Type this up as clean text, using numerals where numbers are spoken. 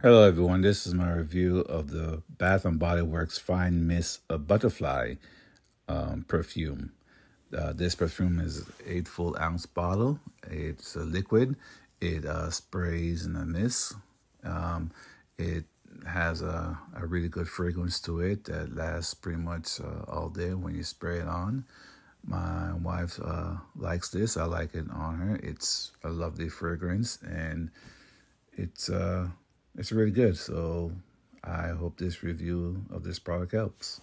Hello everyone, this is my review of the Bath& Body Works Fine Mist Butterfly perfume. This perfume is 8 full ounce bottle. It's a liquid. It sprays in a mist. It has a really good fragrance to it that lasts pretty much all day when you spray it on. My wife likes this. I like it on her. It's a lovely fragrance, and it's really good. So I hope this review of this product helps.